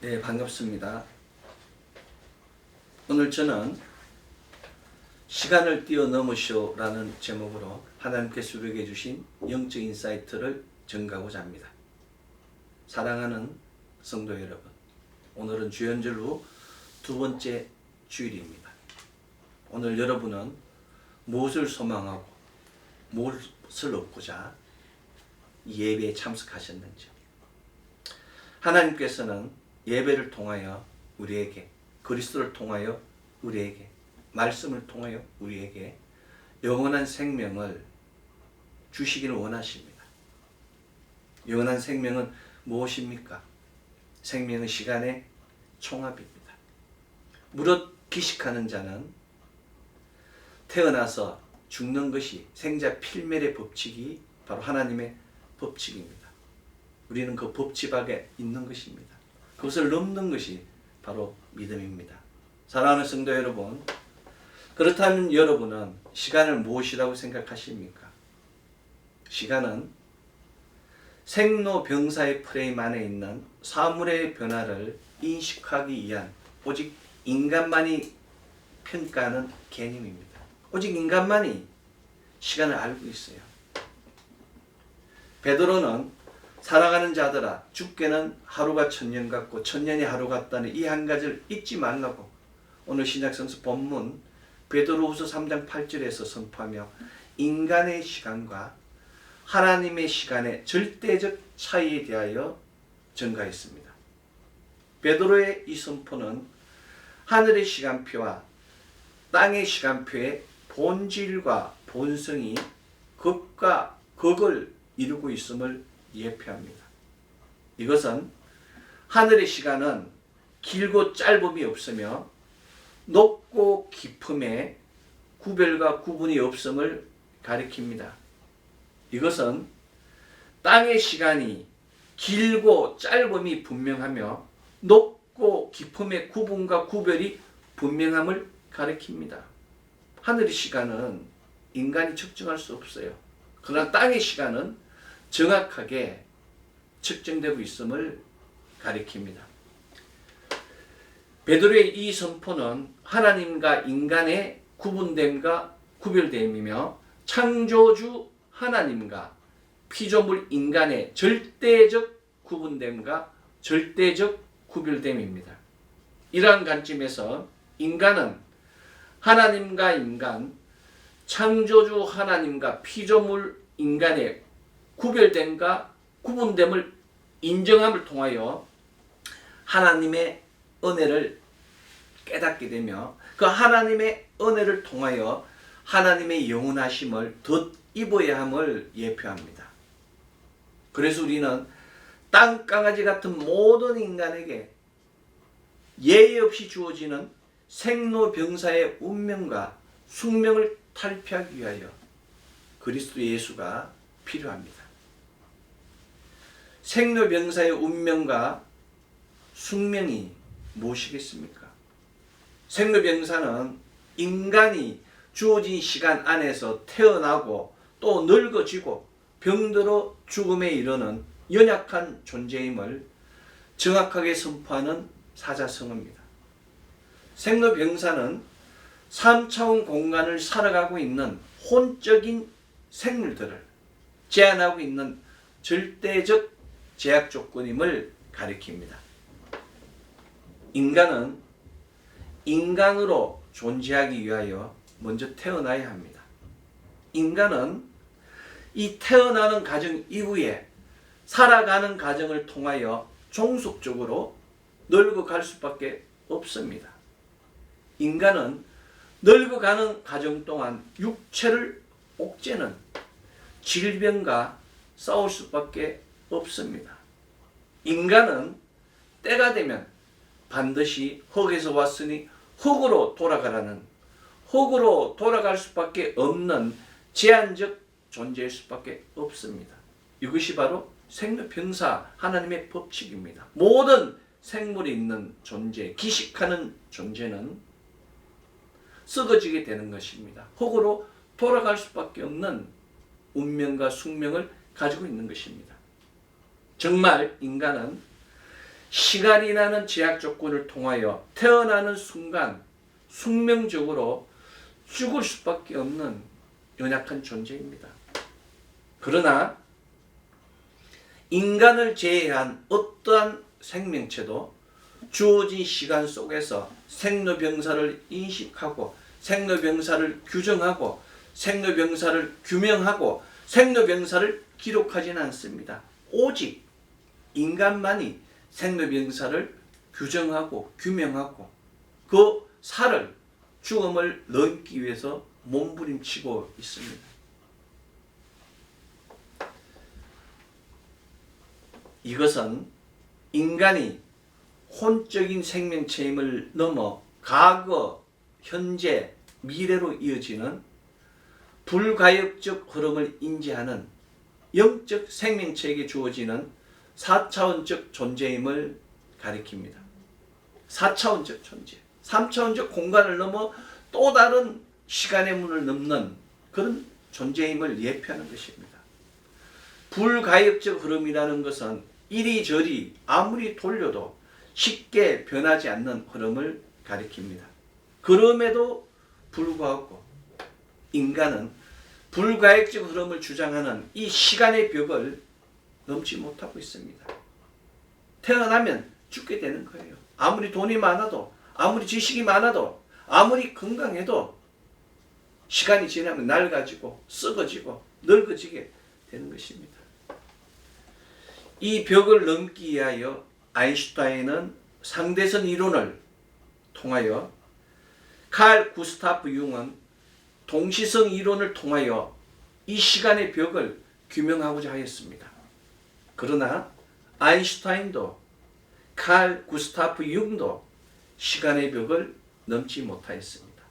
네, 반갑습니다. 오늘 저는 시간을 뛰어넘으시오라는 제목으로 하나님께서 우리에게 주신 영적 인사이트를 전가하고자 합니다. 사랑하는 성도 여러분, 오늘은 주연절 후 두 번째 주일입니다. 오늘 여러분은 무엇을 소망하고 무엇을 얻고자 이 예배에 참석하셨는지, 하나님께서는 예배를 통하여 우리에게, 그리스도를 통하여 우리에게, 말씀을 통하여 우리에게 영원한 생명을 주시기를 원하십니다. 영원한 생명은 무엇입니까? 생명은 시간의 총합입니다. 무릇 기식하는 자는 태어나서 죽는 것이 생자 필멸의 법칙이 바로 하나님의 법칙입니다. 우리는 그 법칙 밖에 있는 것입니다. 그것을 넘는 것이 바로 믿음입니다. 사랑하는 성도 여러분, 그렇다면 여러분은 시간을 무엇이라고 생각하십니까? 시간은 생로병사의 프레임 안에 있는 사물의 변화를 인식하기 위한 오직 인간만이 평가하는 개념입니다. 오직 인간만이 시간을 알고 있어요. 베드로는 살아가는 자들아, 죽게는 하루가 천년 같고 천년이 하루 같다는 이 한 가지를 잊지 말라고 오늘 신약성서 본문 베드로후서 3장 8절에서 선포하며 인간의 시간과 하나님의 시간의 절대적 차이에 대하여 전가했습니다. 베드로의 이 선포는 하늘의 시간표와 땅의 시간표의 본질과 본성이 극과 극을 이루고 있음을 예표합니다. 이것은 하늘의 시간은 길고 짧음이 없으며 높고 깊음에 구별과 구분이 없음을 가리킵니다. 이것은 땅의 시간이 길고 짧음이 분명하며 높고 깊음의 구분과 구별이 분명함을 가리킵니다. 하늘의 시간은 인간이 측정할 수 없어요. 그러나 땅의 시간은 정확하게 측정되고 있음을 가리킵니다. 베드로의 이 선포는 하나님과 인간의 구분됨과 구별됨이며 창조주 하나님과 피조물 인간의 절대적 구분됨과 절대적 구별됨입니다. 이러한 관점에서 인간은 하나님과 인간, 창조주 하나님과 피조물 인간의 구별됨과 구분됨을 인정함을 통하여 하나님의 은혜를 깨닫게 되며 그 하나님의 은혜를 통하여 하나님의 영원하심을 덧입어야 함을 예표합니다. 그래서 우리는 땅강아지 같은 모든 인간에게 예의 없이 주어지는 생로병사의 운명과 숙명을 탈피하기 위하여 그리스도 예수가 필요합니다. 생로병사의 운명과 숙명이 무엇이겠습니까? 생로병사는 인간이 주어진 시간 안에서 태어나고 또 늙어지고 병들어 죽음에 이르는 연약한 존재임을 정확하게 선포하는 사자성어입니다. 생로병사는 3차원 공간을 살아가고 있는 혼적인 생물들을 제한하고 있는 절대적 제약 조건임을 가리킵니다. 인간은 인간으로 존재하기 위하여 먼저 태어나야 합니다. 인간은 이 태어나는 과정 이후에 살아가는 과정을 통하여 종속적으로 늙어갈 수밖에 없습니다. 인간은 늙어가는 과정 동안 육체를 옥죄는 질병과 싸울 수밖에 없습니다. 인간은 때가 되면 반드시 흙에서 왔으니 흙으로 돌아가라는, 흙으로 돌아갈 수밖에 없는 제한적 존재일 수밖에 없습니다. 이것이 바로 생로병사 하나님의 법칙입니다. 모든 생물이 있는 존재, 기식하는 존재는 썩어지게 되는 것입니다. 흙으로 돌아갈 수밖에 없는 운명과 숙명을 가지고 있는 것입니다. 정말 인간은 시간이라는 제약 조건을 통하여 태어나는 순간 숙명적으로 죽을 수밖에 없는 연약한 존재입니다. 그러나 인간을 제외한 어떠한 생명체도 주어진 시간 속에서 생로병사를 인식하고 생로병사를 규정하고 생로병사를 규명하고 생로병사를 기록하지는 않습니다. 오직 인간만이 생로병사를 규정하고 규명하고 그 살을 죽음을 넘기 위해서 몸부림치고 있습니다. 이것은 인간이 혼적인 생명체임을 넘어 과거, 현재, 미래로 이어지는 불가역적 흐름을 인지하는 영적 생명체에게 주어지는 4차원적 존재임을 가리킵니다. 4차원적 존재, 3차원적 공간을 넘어 또 다른 시간의 문을 넘는 그런 존재임을 예표하는 것입니다. 불가역적 흐름이라는 것은 이리저리 아무리 돌려도 쉽게 변하지 않는 흐름을 가리킵니다. 그럼에도 불구하고 인간은 불가역적 흐름을 주장하는 이 시간의 벽을 넘지 못하고 있습니다. 태어나면 죽게 되는 거예요. 아무리 돈이 많아도, 아무리 지식이 많아도, 아무리 건강해도 시간이 지나면 낡아지고 썩어지고 늙어지게 되는 것입니다. 이 벽을 넘기 위하여 아인슈타인은 상대선 이론을 통하여, 칼 구스타프 융은 동시성 이론을 통하여 이 시간의 벽을 규명하고자 하였습니다. 그러나 아인슈타인도 칼 구스타프 융도 시간의 벽을 넘지 못하였습니다.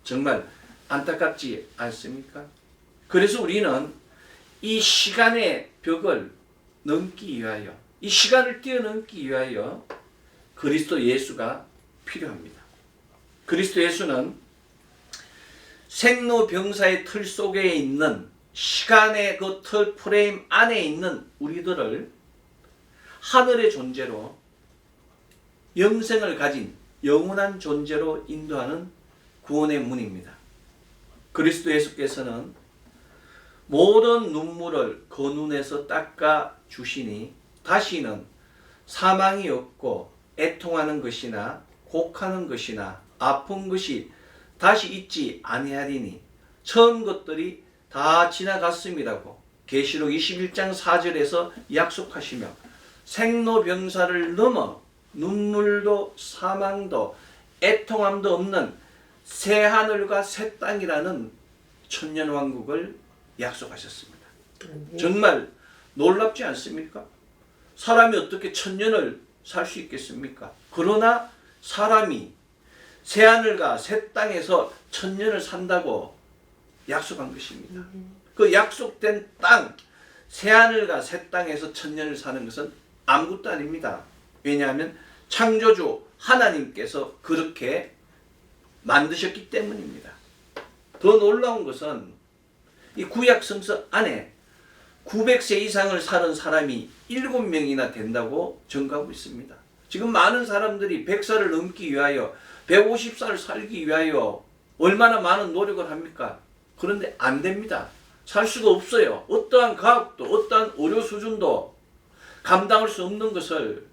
정말 안타깝지 않습니까? 그래서 우리는 이 시간의 벽을 넘기 위하여, 이 시간을 뛰어넘기 위하여 그리스도 예수가 필요합니다. 그리스도 예수는 생로병사의 틀 속에 있는 시간의 그 틀 프레임 안에 있는 우리들을 하늘의 존재로, 영생을 가진 영원한 존재로 인도하는 구원의 문입니다. 그리스도 예수께서는 모든 눈물을 그 눈에서 닦아 주시니 다시는 사망이 없고 애통하는 것이나 곡하는 것이나 아픈 것이 다시 있지 아니하리니 처음 것들이 다 지나갔음이라고 계시록 21장 4절에서 약속하시며 생로병사를 넘어 눈물도 사망도 애통함도 없는 새 하늘과 새 땅이라는 천년왕국을 약속하셨습니다. 정말 놀랍지 않습니까? 사람이 어떻게 천년을 살 수 있겠습니까? 그러나 사람이 새하늘과 새 땅에서 천년을 산다고 약속한 것입니다. 그 약속된 땅, 새하늘과 새 땅에서 천년을 사는 것은 아무것도 아닙니다. 왜냐하면 창조주 하나님께서 그렇게 만드셨기 때문입니다. 더 놀라운 것은 이 구약 성서 안에 900세 이상을 사는 사람이 7명이나 된다고 전가하고 있습니다. 지금 많은 사람들이 100살을 넘기 위하여 150살을 살기 위하여 얼마나 많은 노력을 합니까? 그런데 안 됩니다. 살 수가 없어요. 어떠한 과학도 어떠한 의료 수준도 감당할 수 없는 것을,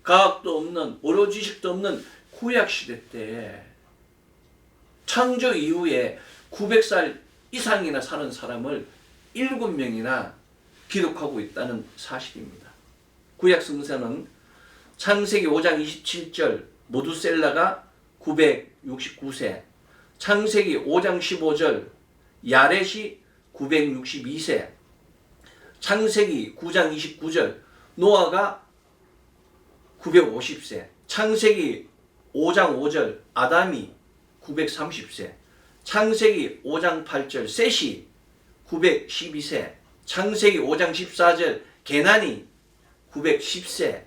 과학도 없는 의료 지식도 없는 구약시대 때 창조 이후에 900살 이상이나 사는 사람을 7명이나 기록하고 있다는 사실입니다. 구약 성서는 창세기 5장 27절 모두셀라가 969세, 창세기 5장 15절 야렛이 962세, 창세기 9장 29절 노아가 950세, 창세기 5장 5절 아담이 930세, 창세기 5장 8절 셋이 912세, 창세기 5장 14절 게난이 910세,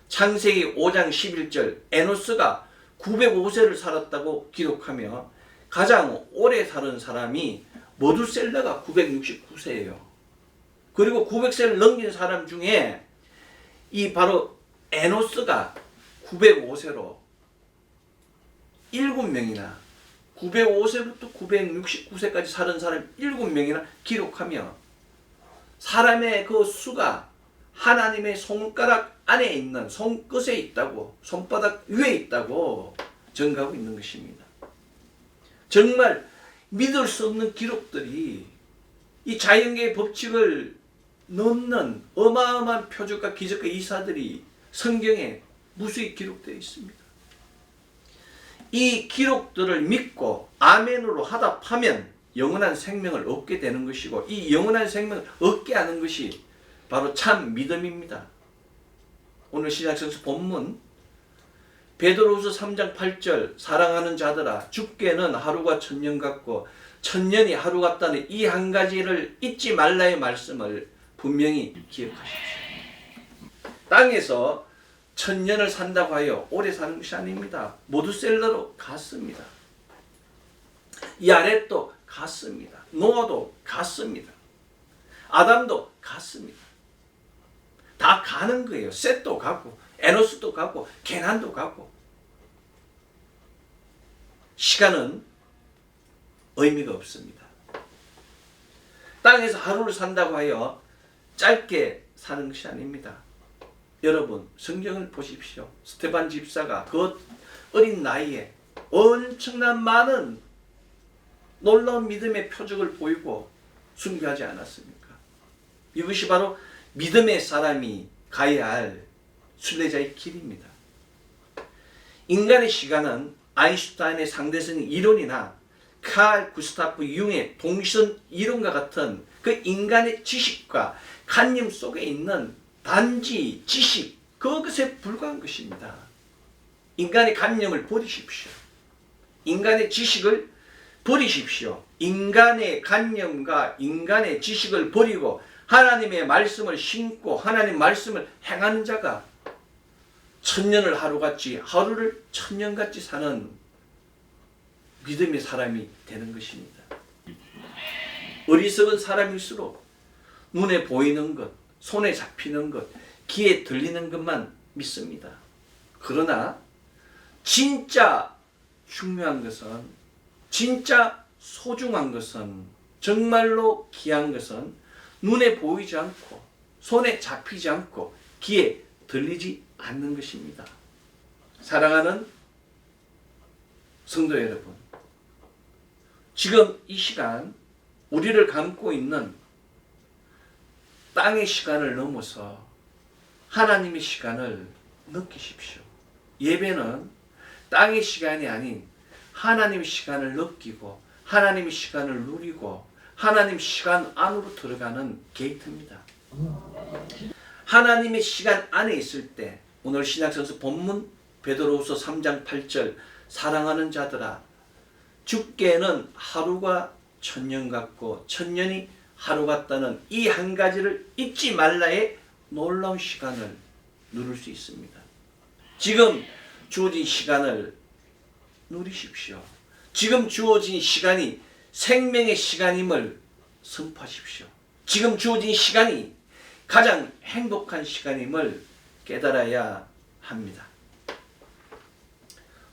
창세기 5장 11절 에노스가 905세를 살았다고 기록하며 가장 오래 사는 사람이 머두셀라가 969세예요. 그리고 900세를 넘긴 사람 중에 이 바로 에노스가 905세로 7명이나 905세부터 969세까지 사는 사람 7명이나 기록하며 사람의 그 수가 하나님의 손가락 안에 있는 손끝에 있다고, 손바닥 위에 있다고 증가하고 있는 것입니다. 정말 믿을 수 없는 기록들이 이 자연계의 법칙을 넘는 어마어마한 표적과 기적과 이사들이 성경에 무수히 기록되어 있습니다. 이 기록들을 믿고 아멘으로 하답하면 영원한 생명을 얻게 되는 것이고, 이 영원한 생명을 얻게 하는 것이 바로 참 믿음입니다. 오늘 신약성서 본문 베드로후서 3장 8절 사랑하는 자들아 죽게는 하루가 천년 같고 천년이 하루 같다는 이 한 가지를 잊지 말라의 말씀을 분명히 기억하십시오. 땅에서 천년을 산다고 하여 오래 사는 것이 아닙니다. 모두셀러로 갔습니다. 야렛도 갔습니다. 노아도 갔습니다. 아담도 갔습니다. 다 가는 거예요. 셋도 가고 에노스도 가고 게난도 가고. 시간은 의미가 없습니다. 땅에서 하루를 산다고 하여 짧게 사는 것이 아닙니다. 여러분 성경을 보십시오. 스테반 집사가 그 어린 나이에 엄청난 많은 놀라운 믿음의 표적을 보이고 순교하지 않았습니까? 이것이 바로 믿음의 사람이 가야 할 순례자의 길입니다. 인간의 시간은 아인슈타인의 상대성 이론이나 칼 구스타프 융의 동시선 이론과 같은 그 인간의 지식과 관념 속에 있는 단지 지식, 그것에 불과한 것입니다. 인간의 관념을 버리십시오. 인간의 지식을 버리십시오. 인간의 관념과 인간의 지식을 버리고 하나님의 말씀을 신고 하나님의 말씀을 행하는 자가 천년을 하루같이, 하루를 천년같이 사는 믿음의 사람이 되는 것입니다. 어리석은 사람일수록 눈에 보이는 것, 손에 잡히는 것, 귀에 들리는 것만 믿습니다. 그러나 진짜 중요한 것은, 진짜 소중한 것은, 정말로 귀한 것은 눈에 보이지 않고 손에 잡히지 않고 귀에 들리지 않는 것입니다. 사랑하는 성도 여러분, 지금 이 시간 우리를 감고 있는 땅의 시간을 넘어서 하나님의 시간을 느끼십시오. 예배는 땅의 시간이 아닌 하나님의 시간을 느끼고 하나님의 시간을 누리고 하나님의 시간 안으로 들어가는 게이트입니다. 하나님의 시간 안에 있을 때 오늘 신약성서 본문 베드로후서 3장 8절 사랑하는 자들아 죽게는 하루가 천년 같고 천년이 하루 같다는 이 한 가지를 잊지 말라의 놀라운 시간을 누릴 수 있습니다. 지금 주어진 시간을 누리십시오. 지금 주어진 시간이 생명의 시간임을 선포하십시오. 지금 주어진 시간이 가장 행복한 시간임을 깨달아야 합니다.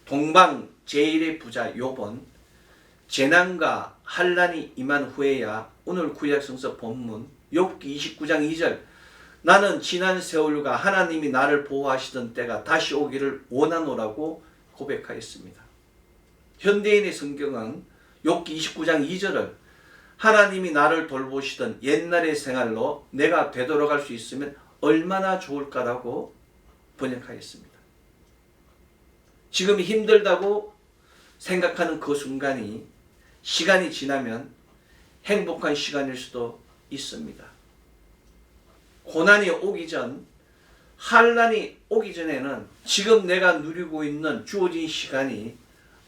동방 제1의 부자 욥은 재난과 환난이 임한 후에야 오늘 구약성서 본문 욥기 29장 2절 나는 지난 세월과 하나님이 나를 보호하시던 때가 다시 오기를 원하노라고 고백하였습니다. 현대인의 성경은 욥기 29장 2절을 하나님이 나를 돌보시던 옛날의 생활로 내가 되돌아갈 수 있으면 얼마나 좋을까라고 번역하였습니다. 지금 힘들다고 생각하는 그 순간이 시간이 지나면 행복한 시간일 수도 있습니다. 고난이 오기 전, 환난이 오기 전에는 지금 내가 누리고 있는 주어진 시간이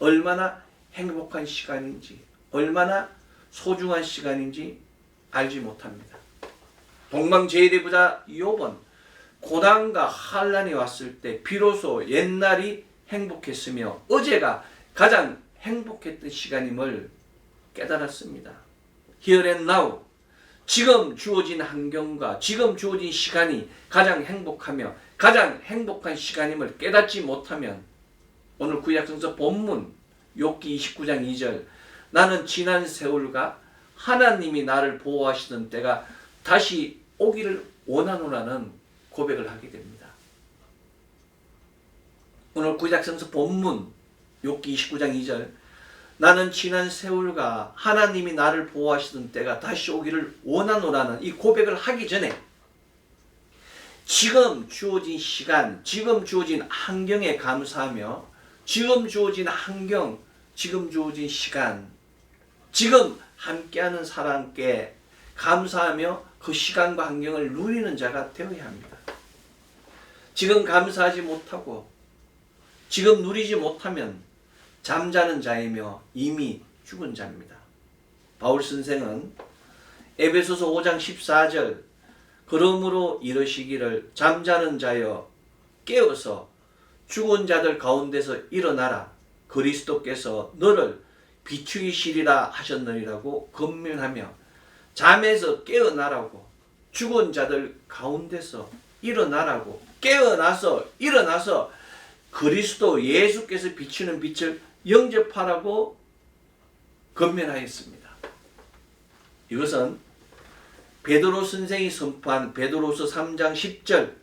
얼마나 행복한 시간인지, 얼마나 소중한 시간인지 알지 못합니다. 동방 제1의 부자 욥은 고난과 환난이 왔을 때 비로소 옛날이 행복했으며 어제가 가장 행복했던 시간임을 깨달았습니다. Here and now, 지금 주어진 환경과 지금 주어진 시간이 가장 행복하며 가장 행복한 시간임을 깨닫지 못하면 오늘 구약성서 본문 욥기 29장 2절 나는 지난 세월과 하나님이 나를 보호하시던 때가 다시 오기를 원하노라는 고백을 하게 됩니다. 오늘 구약성서 본문 욥기 29장 2절 나는 지난 세월과 하나님이 나를 보호하시던 때가 다시 오기를 원하노라는 이 고백을 하기 전에 지금 주어진 시간, 지금 주어진 환경에 감사하며 지금 주어진 환경, 지금 주어진 시간, 지금 함께하는 사람께 감사하며 그 시간과 환경을 누리는 자가 되어야 합니다. 지금 감사하지 못하고 지금 누리지 못하면 잠자는 자이며 이미 죽은 자입니다. 바울 선생은 에베소서 5장 14절 그러므로 이르시기를 잠자는 자여 깨어서 죽은 자들 가운데서 일어나라 그리스도께서 너를 비추이시리라 하셨느니라고 권면하며 잠에서 깨어나라고 죽은 자들 가운데서 일어나라고 깨어나서 일어나서 그리스도 예수께서 비추는 빛을 영접하라고 권면하였습니다. 이것은 베드로 선생이 선포한 베드로서 3장 10절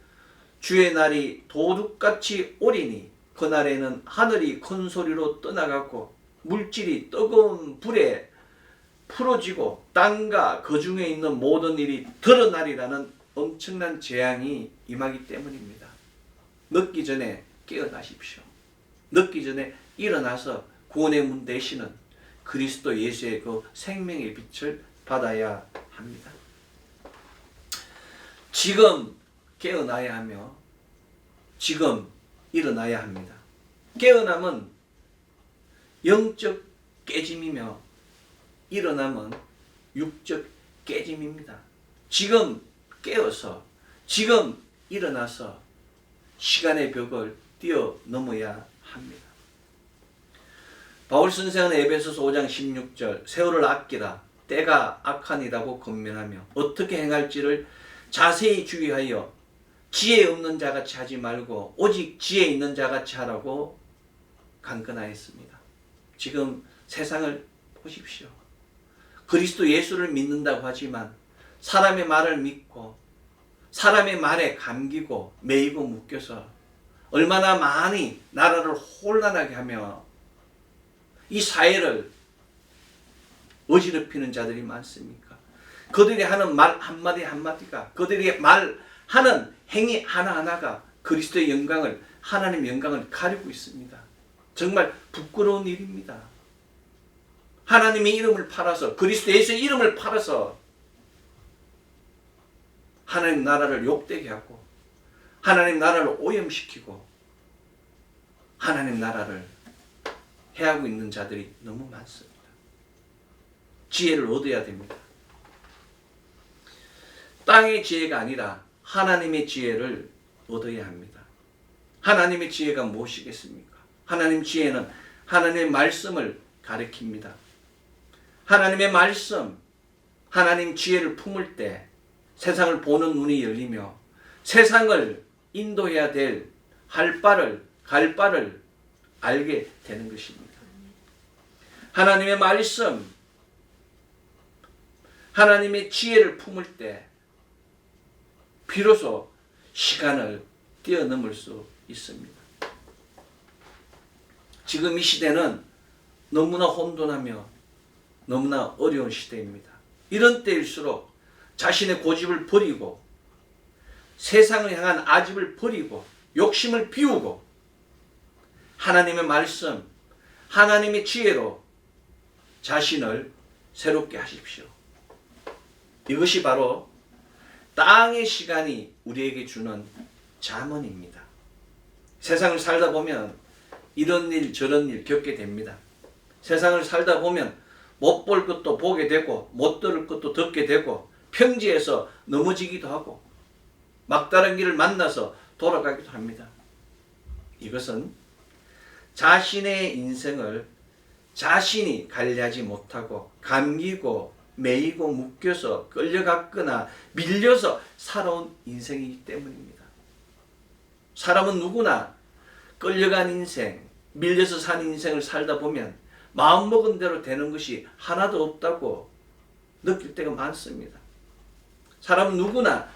주의 날이 도둑같이 오리니 그날에는 하늘이 큰 소리로 떠나가고 물질이 뜨거운 불에 풀어지고 땅과 그 중에 있는 모든 일이 드러나리라는 엄청난 재앙이 임하기 때문입니다. 늦기 전에 깨어나십시오. 늦기 전에 일어나서 구원의 문 되시는 그리스도 예수의 그 생명의 빛을 받아야 합니다. 지금 깨어나야 하며 지금 일어나야 합니다. 깨어남은 영적 깨짐이며 일어남은 육적 깨짐입니다. 지금 깨어서 지금 일어나서 시간의 벽을 뛰어넘어야 합니다. 바울 선생은 에베소서 5장 16절 세월을 아끼라 때가 악하니라고 권면하며 어떻게 행할지를 자세히 주의하여 지혜 없는 자같이 하지 말고 오직 지혜 있는 자같이 하라고 강권하였습니다. 지금 세상을 보십시오. 그리스도 예수를 믿는다고 하지만 사람의 말을 믿고 사람의 말에 감기고 매이고 묶여서 얼마나 많이 나라를 혼란하게 하며 이 사회를 어지럽히는 자들이 많습니까? 그들이 하는 말 한마디 한마디가 그들이 말하는 행위 하나하나가 그리스도의 영광을 하나님의 영광을 가리고 있습니다. 정말 부끄러운 일입니다. 하나님의 이름을 팔아서 그리스도 예수의 이름을 팔아서 하나님 나라를 욕되게 하고 하나님 나라를 오염시키고 하나님 나라를 해하고 있는 자들이 너무 많습니다. 지혜를 얻어야 됩니다. 땅의 지혜가 아니라 하나님의 지혜를 얻어야 합니다. 하나님의 지혜가 무엇이겠습니까? 하나님 지혜는 하나님의 말씀을 가리킵니다. 하나님의 말씀, 하나님 지혜를 품을 때 세상을 보는 눈이 열리며 세상을 인도해야 될 할 바를 갈 바를 알게 되는 것입니다. 하나님의 말씀, 하나님의 지혜를 품을 때 비로소 시간을 뛰어넘을 수 있습니다. 지금 이 시대는 너무나 혼돈하며 너무나 어려운 시대입니다. 이런 때일수록 자신의 고집을 버리고 세상을 향한 아집을 버리고 욕심을 비우고 하나님의 말씀, 하나님의 지혜로 자신을 새롭게 하십시오. 이것이 바로 땅의 시간이 우리에게 주는 잠언입니다. 세상을 살다 보면 이런 일 저런 일 겪게 됩니다. 세상을 살다 보면 못 볼 것도 보게 되고 못 들을 것도 듣게 되고 평지에서 넘어지기도 하고 막다른 길을 만나서 돌아가기도 합니다. 이것은 자신의 인생을 자신이 관리하지 못하고 감기고 매이고 묶여서 끌려갔거나 밀려서 살아온 인생이기 때문입니다. 사람은 누구나 끌려간 인생, 밀려서 산 인생을 살다 보면 마음먹은 대로 되는 것이 하나도 없다고 느낄 때가 많습니다. 사람은 누구나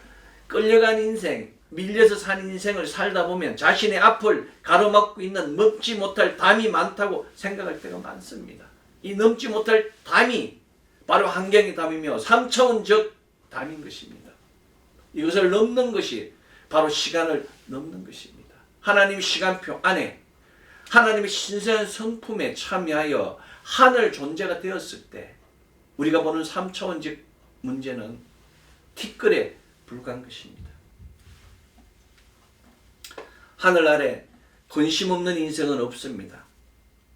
끌려간 인생, 밀려서 산 인생을 살다 보면 자신의 앞을 가로막고 있는 넘지 못할 담이 많다고 생각할 때가 많습니다. 이 넘지 못할 담이 바로 환경의 담이며 3차원적 담인 것입니다. 이것을 넘는 것이 바로 시간을 넘는 것입니다. 하나님의 시간표 안에 하나님의 신성한 성품에 참여하여 하늘 존재가 되었을 때 우리가 보는 3차원적 문제는 티끌에 불과한 것입니다. 하늘 아래 근심 없는 인생은 없습니다.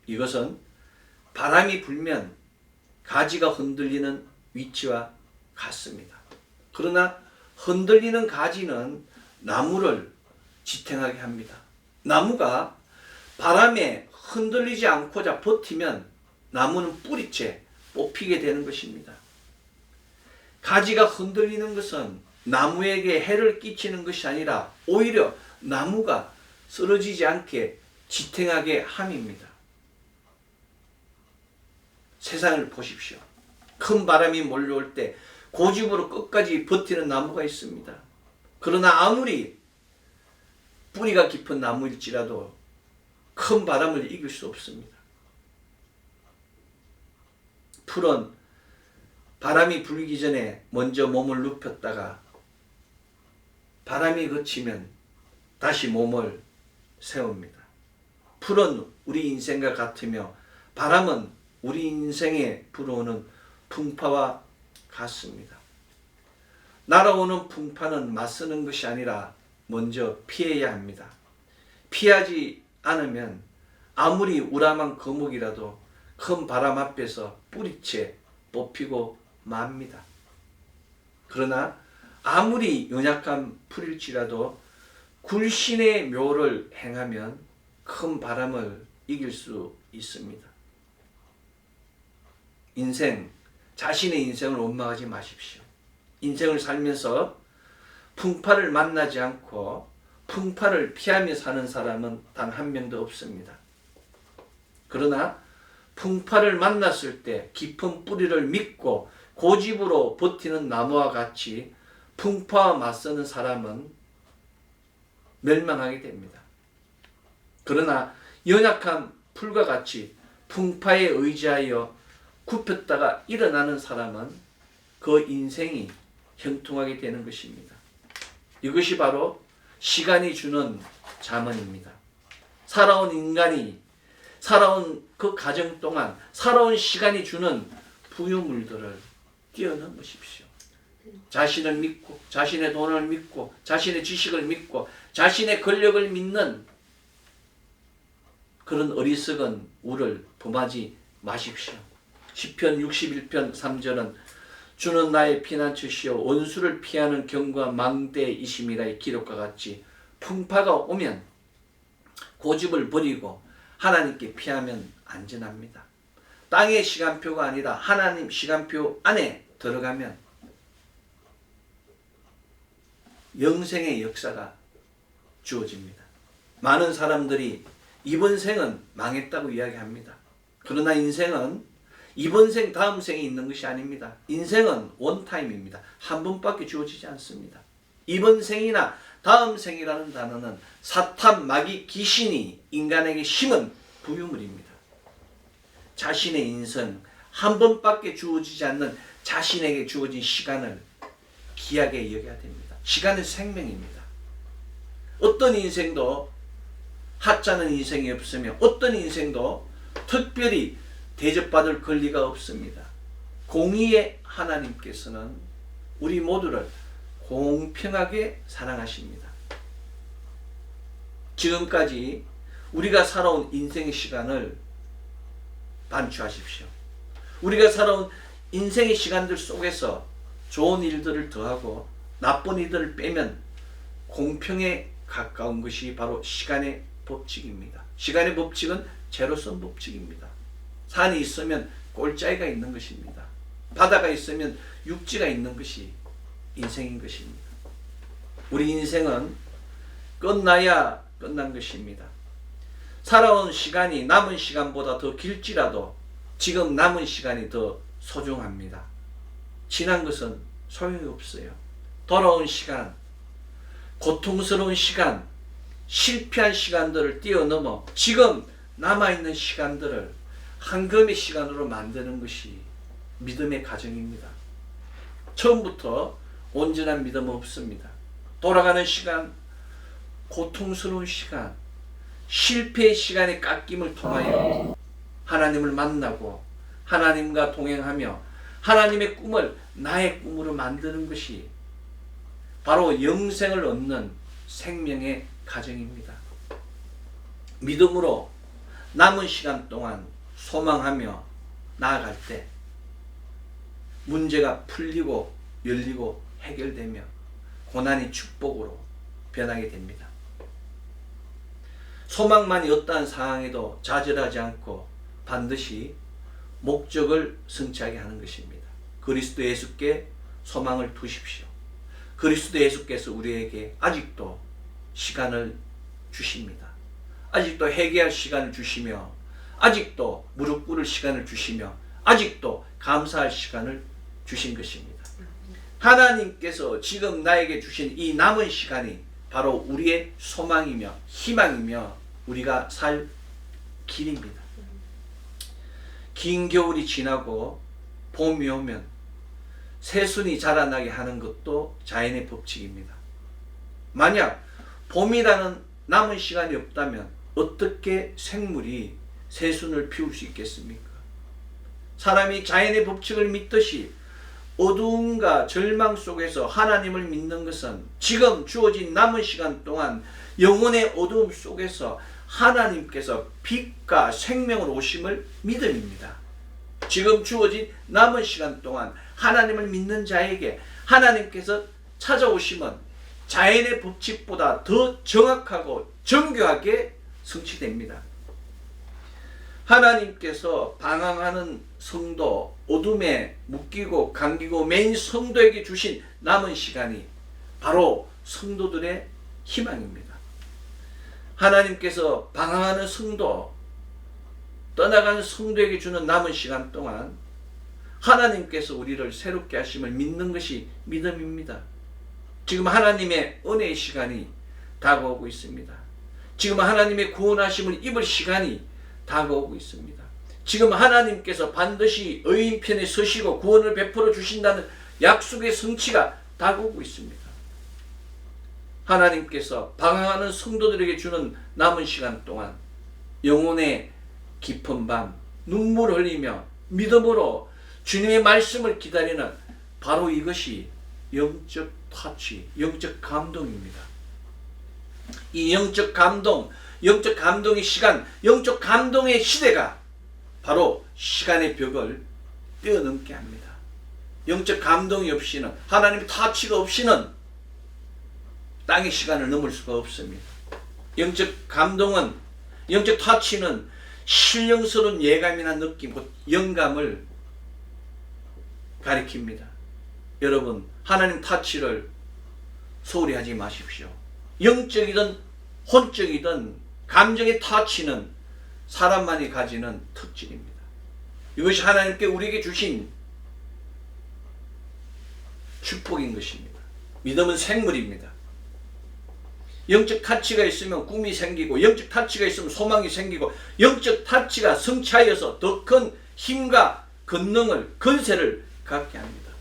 이것은 바람이 불면 가지가 흔들리는 위치와 같습니다. 그러나 흔들리는 가지는 나무를 지탱하게 합니다. 나무가 바람에 흔들리지 않고자 버티면 나무는 뿌리채 뽑히게 되는 것입니다. 가지가 흔들리는 것은 나무에게 해를 끼치는 것이 아니라 오히려 나무가 쓰러지지 않게 지탱하게 함입니다. 세상을 보십시오. 큰 바람이 몰려올 때 고집으로 끝까지 버티는 나무가 있습니다. 그러나 아무리 뿌리가 깊은 나무일지라도 큰 바람을 이길 수 없습니다. 풀은 바람이 불기 전에 먼저 몸을 눕혔다가 바람이 그치면 다시 몸을 세웁니다. 풀은 우리 인생과 같으며 바람은 우리 인생에 불어오는 풍파와 같습니다. 날아오는 풍파는 맞서는 것이 아니라 먼저 피해야 합니다. 피하지 않으면 아무리 우람한 거목이라도 큰 바람 앞에서 뿌리채 뽑히고 맙니다. 그러나 아무리 연약한 풀일지라도 굴신의 묘를 행하면 큰 바람을 이길 수 있습니다. 자신의 인생을 원망하지 마십시오. 인생을 살면서 풍파를 만나지 않고 풍파를 피하며 사는 사람은 단 한 명도 없습니다. 그러나 풍파를 만났을 때 깊은 뿌리를 믿고 고집으로 버티는 나무와 같이 풍파와 맞서는 사람은 멸망하게 됩니다. 그러나 연약한 풀과 같이 풍파에 의지하여 굽혔다가 일어나는 사람은 그 인생이 형통하게 되는 것입니다. 이것이 바로 시간이 주는 잠언입니다. 살아온 인간이 살아온 그 가정 동안 살아온 시간이 주는 부유물들을 뛰어넘으십시오. 자신을 믿고 자신의 돈을 믿고 자신의 지식을 믿고 자신의 권력을 믿는 그런 어리석은 우를 범하지 마십시오. 시편 61편 3절은 주는 나의 피난처시요 원수를 피하는 견고한 망대이심이라의 기록과 같이 풍파가 오면 고집을 버리고 하나님께 피하면 안전합니다. 땅의 시간표가 아니라 하나님 시간표 안에 들어가면 영생의 역사가 주어집니다. 많은 사람들이 이번 생은 망했다고 이야기합니다. 그러나 인생은 이번 생 다음 생이 있는 것이 아닙니다. 인생은 원타임입니다. 한 번밖에 주어지지 않습니다. 이번 생이나 다음 생이라는 단어는 사탄, 마귀, 귀신이 인간에게 심은 부유물입니다. 자신의 인생 한 번밖에 주어지지 않는 자신에게 주어진 시간을 귀하게 여겨야 됩니다. 시간은 생명입니다. 어떤 인생도 하찮은 인생이 없으며 어떤 인생도 특별히 대접받을 권리가 없습니다. 공의의 하나님께서는 우리 모두를 공평하게 사랑하십니다. 지금까지 우리가 살아온 인생의 시간을 반추하십시오. 우리가 살아온 인생의 시간들 속에서 좋은 일들을 더하고 나쁜 일들을 빼면 공평에 가까운 것이 바로 시간의 법칙입니다. 시간의 법칙은 제로섬 법칙입니다. 산이 있으면 골짜기가 있는 것입니다. 바다가 있으면 육지가 있는 것이 인생인 것입니다. 우리 인생은 끝나야 끝난 것입니다. 살아온 시간이 남은 시간보다 더 길지라도 지금 남은 시간이 더 소중합니다. 지난 것은 소용이 없어요. 돌아온 시간, 고통스러운 시간, 실패한 시간들을 뛰어넘어 지금 남아있는 시간들을 황금의 시간으로 만드는 것이 믿음의 과정입니다. 처음부터 온전한 믿음은 없습니다. 돌아가는 시간, 고통스러운 시간, 실패의 시간의 깎임을 통하여 하나님을 만나고 하나님과 동행하며 하나님의 꿈을 나의 꿈으로 만드는 것이 바로 영생을 얻는 생명의 과정입니다. 믿음으로 남은 시간 동안 소망하며 나아갈 때 문제가 풀리고 열리고 해결되며 고난이 축복으로 변하게 됩니다. 소망만이 어떠한 상황에도 좌절하지 않고 반드시 목적을 성취하게 하는 것입니다. 그리스도 예수께 소망을 두십시오. 그리스도 예수께서 우리에게 아직도 시간을 주십니다. 아직도 회개할 시간을 주시며 아직도 무릎 꿇을 시간을 주시며 아직도 감사할 시간을 주신 것입니다. 하나님께서 지금 나에게 주신 이 남은 시간이 바로 우리의 소망이며 희망이며 우리가 살 길입니다. 긴 겨울이 지나고 봄이 오면 새순이 자라나게 하는 것도 자연의 법칙입니다. 만약 봄이라는 남은 시간이 없다면 어떻게 생물이 새순을 피울 수 있겠습니까? 사람이 자연의 법칙을 믿듯이 어두움과 절망 속에서 하나님을 믿는 것은 지금 주어진 남은 시간 동안 영혼의 어두움 속에서 하나님께서 빛과 생명을 오심을 믿음입니다. 지금 주어진 남은 시간 동안 하나님을 믿는 자에게 하나님께서 찾아오심은 자연의 법칙보다 더 정확하고 정교하게 성취됩니다. 하나님께서 방황하는 성도, 어둠에 묶이고 감기고 매인 성도에게 주신 남은 시간이 바로 성도들의 희망입니다. 하나님께서 방황하는 성도, 떠나가는 성도에게 주는 남은 시간 동안 하나님께서 우리를 새롭게 하심을 믿는 것이 믿음입니다. 지금 하나님의 은혜의 시간이 다가오고 있습니다. 지금 하나님의 구원하심을 입을 시간이 다가오고 있습니다. 지금 하나님께서 반드시 의인 편에 서시고 구원을 베풀어 주신다는 약속의 성취가 다가오고 있습니다. 하나님께서 방황하는 성도들에게 주는 남은 시간 동안 영혼의 깊은 밤 눈물을 흘리며 믿음으로 주님의 말씀을 기다리는 바로 이것이 영적 터치, 영적 감동입니다. 이 영적 감동, 영적 감동의 시간, 영적 감동의 시대가 바로 시간의 벽을 뛰어넘게 합니다. 영적 감동이 없이는, 하나님의 터치가 없이는 땅의 시간을 넘을 수가 없습니다. 영적 감동은, 영적 터치는 신령스러운 예감이나 느낌, 곧 영감을 가리킵니다. 여러분, 하나님 터치를 소홀히 하지 마십시오. 영적이든 혼적이든 감정의 터치는 사람만이 가지는 특질입니다. 이것이 하나님께 우리에게 주신 축복인 것입니다. 믿음은 생물입니다. 영적 터치가 있으면 꿈이 생기고 영적 터치가 있으면 소망이 생기고 영적 터치가 성취하여서 더 큰 힘과 권능을, 권세를 갖게 합니다.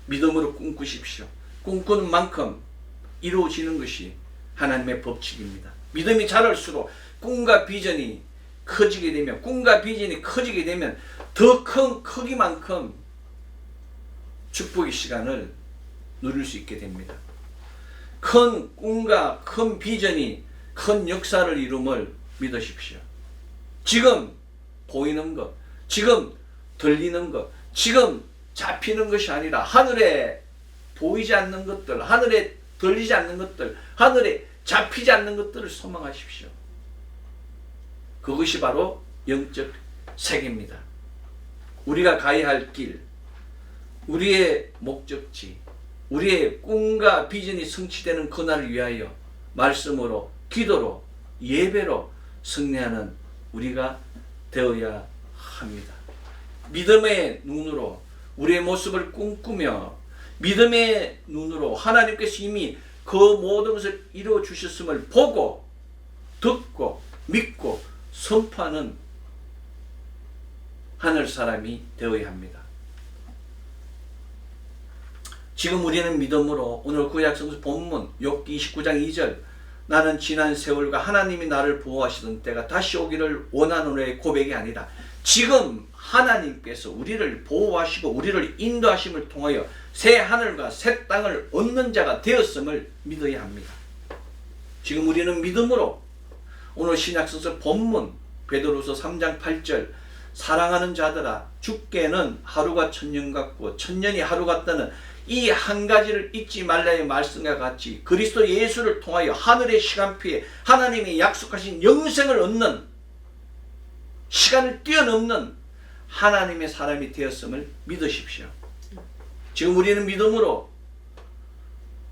믿음으로 꿈꾸십시오. 꿈꾸는 만큼 이루어지는 것이 하나님의 법칙입니다. 믿음이 자랄수록 꿈과 비전이 커지게 되면, 꿈과 비전이 커지게 되면 더 큰 크기만큼 축복의 시간을 누릴 수 있게 됩니다. 큰 꿈과 큰 비전이 큰 역사를 이룸을 믿으십시오. 지금 보이는 것, 지금 들리는 것, 지금 잡히는 것이 아니라 하늘에 보이지 않는 것들, 하늘에 들리지 않는 것들, 하늘에 잡히지 않는 것들을 소망하십시오. 그것이 바로 영적 세계입니다. 우리가 가야 할 길, 우리의 목적지, 우리의 꿈과 비전이 성취되는 그날을 위하여 말씀으로, 기도로, 예배로 승리하는 우리가 되어야 합니다. 믿음의 눈으로 우리의 모습을 꿈꾸며 믿음의 눈으로 하나님께서 이미 그 모든 것을 이루어 주셨음을 보고 듣고 믿고 선포하는 하늘 사람이 되어야 합니다. 지금 우리는 믿음으로 오늘 구약성서 본문 욥기 29장 2절 나는 지난 세월과 하나님이 나를 보호하시던 때가 다시 오기를 원하노라의 고백이 아니라 지금 하나님께서 우리를 보호하시고 우리를 인도하심을 통하여 새 하늘과 새 땅을 얻는 자가 되었음을 믿어야 합니다. 지금 우리는 믿음으로 오늘 신약성서 본문 베드로서 3장 8절 사랑하는 자들아 죽게는 하루가 천년 같고 천년이 하루 같다는 이 한 가지를 잊지 말라의 말씀과 같이 그리스도 예수를 통하여 하늘의 시간표에 하나님이 약속하신 영생을 얻는 시간을 뛰어넘는 하나님의 사람이 되었음을 믿으십시오. 지금 우리는 믿음으로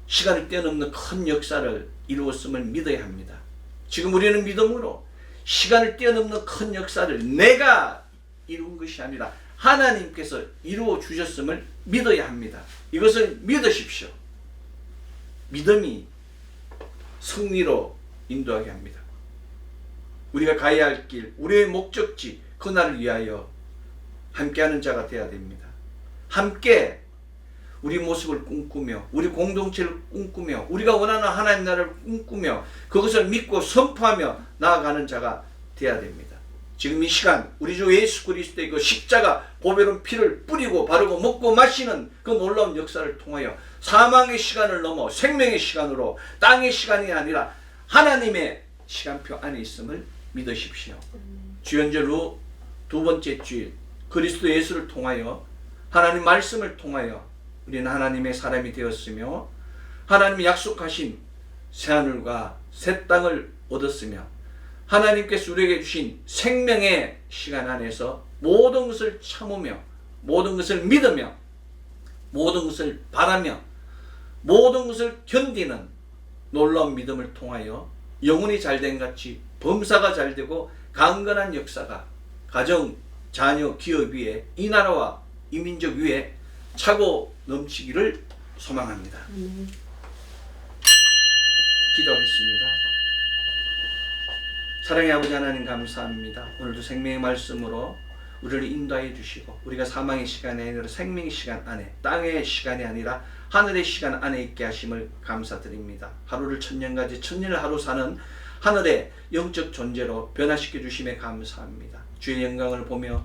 시간을 뛰어넘는 큰 역사를 이루었음을 믿어야 합니다. 지금 우리는 믿음으로 시간을 뛰어넘는 큰 역사를 내가 이룬 것이 아니라 하나님께서 이루어 주셨음을 믿어야 합니다. 이것을 믿으십시오. 믿음이 승리로 인도하게 합니다. 우리가 가야 할 길, 우리의 목적지, 그날을 위하여 함께하는 자가 되어야 됩니다. 함께 우리 모습을 꿈꾸며 우리 공동체를 꿈꾸며 우리가 원하는 하나님 나라를 꿈꾸며 그것을 믿고 선포하며 나아가는 자가 되어야 됩니다. 지금 이 시간 우리 주 예수 그리스도의 그 십자가 보배로운 피를 뿌리고 바르고 먹고 마시는 그 놀라운 역사를 통하여 사망의 시간을 넘어 생명의 시간으로 땅의 시간이 아니라 하나님의 시간표 안에 있음을 믿으십시오. 주연절 후 두 번째 주일 그리스도 예수를 통하여 하나님 말씀을 통하여 우리는 하나님의 사람이 되었으며 하나님이 약속하신 새하늘과 새 땅을 얻었으며 하나님께서 우리에게 주신 생명의 시간 안에서 모든 것을 참으며 모든 것을 믿으며 모든 것을 바라며 모든 것을 견디는 놀라운 믿음을 통하여 영혼이 잘된 같이 범사가 잘되고 강건한 역사가 가정, 자녀, 기업 위에 이 나라와 이 민족 위에 차고 넘치기를 소망합니다. 기도하겠습니다. 사랑의 아버지 하나님 감사합니다. 오늘도 생명의 말씀으로 우리를 인도하여 주시고 우리가 사망의 시간이 아니라 생명의 시간 안에 땅의 시간이 아니라 하늘의 시간 안에 있게 하심을 감사드립니다. 하루를 천년까지 천년을 하루 사는 하늘의 영적 존재로 변화시켜 주심에 감사합니다. 주의 영광을 보며